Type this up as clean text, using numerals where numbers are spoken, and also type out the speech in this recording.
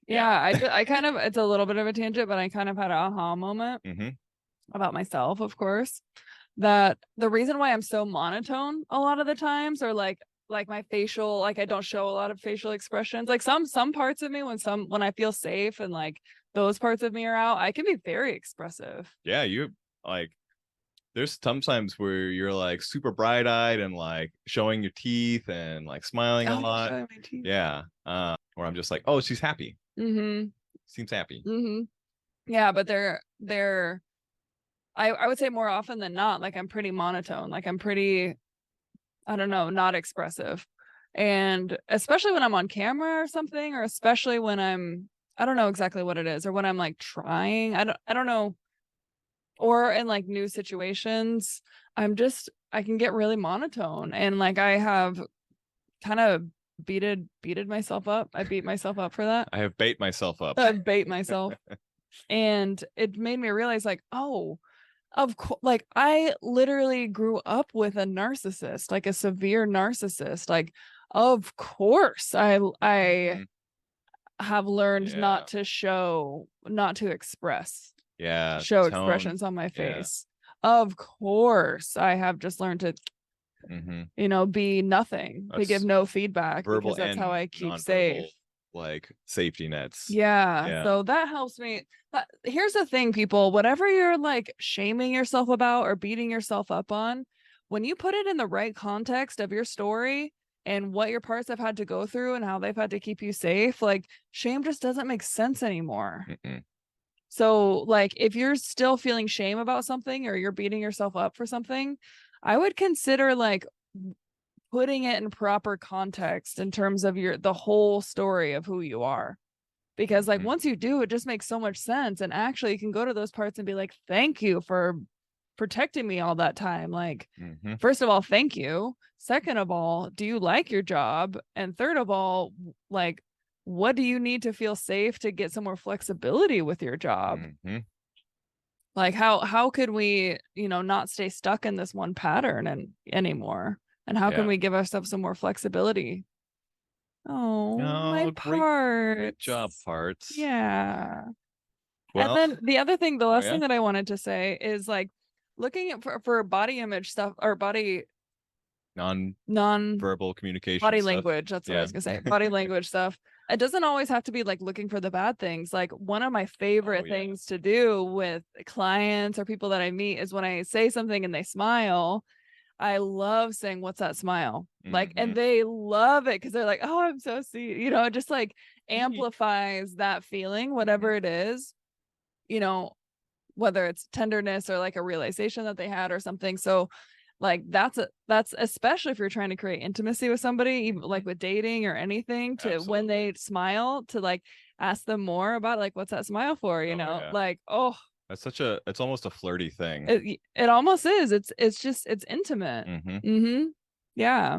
Yeah, I kind of, it's a little bit of a tangent, but I kind of had an aha moment about myself, of course, that the reason why I'm so monotone a lot of the times, or like my facial, like I don't show a lot of facial expressions. Like some parts of me, when I feel safe and like those parts of me are out, I can be very expressive. Yeah, you like there's sometimes where you're like super bright-eyed and like showing your teeth and like smiling a lot. Yeah. Where I'm just like, oh, she's happy. Seems happy. Yeah, but they're I would say more often than not, like I'm pretty monotone. Like I'm pretty, I don't know, not expressive. And especially when I'm on camera or something, or especially when I don't know exactly what it is, or when I'm like trying, I don't know, or in like new situations, I can get really monotone, and like I have kind of beated myself up. I beat myself up for that. I have bait myself up. I bait myself. And it made me realize like, oh, of course, like I literally grew up with a narcissist, like a severe narcissist. Like, of course, I have learned not to show, not to express, show expressions on my face. Of course, I have just learned to, be nothing, to give no feedback, because that's how I keep safe. Like safety nets. Yeah. So that helps me. Here's the thing, people, whatever you're like shaming yourself about or beating yourself up on, when you put it in the right context of your story and what your parts have had to go through and how they've had to keep you safe, like shame just doesn't make sense anymore. So like if you're still feeling shame about something, or you're beating yourself up for something, I would consider like putting it in proper context in terms of the whole story of who you are. Because like once you do, it just makes so much sense. And actually you can go to those parts and be like, thank you for protecting me all that time. Like, first of all, thank you. Second of all, do you like your job? And third of all, like, what do you need to feel safe to get some more flexibility with your job? Like how could we, not stay stuck in this one pattern anymore? And how can we give ourselves some more flexibility? Oh, my parts. Great job, parts. Yeah. Well, and then the other thing, the last thing that I wanted to say is like looking at for body image stuff, or body non-verbal communication, body language. That's what I was gonna say. Body language stuff. It doesn't always have to be like looking for the bad things. Like one of my favorite things to do with clients or people that I meet is when I say something and they smile, I love saying, what's that smile? Like, and they love it because they're like, oh, I'm so sweet. It just like amplifies that feeling, whatever it is, whether it's tenderness or like a realization that they had or something. So like that's especially if you're trying to create intimacy with somebody, even like with dating or anything, to when they smile, to like ask them more about like, what's that smile for? Like, oh, it's almost a flirty thing. It almost is. It's intimate. Yeah.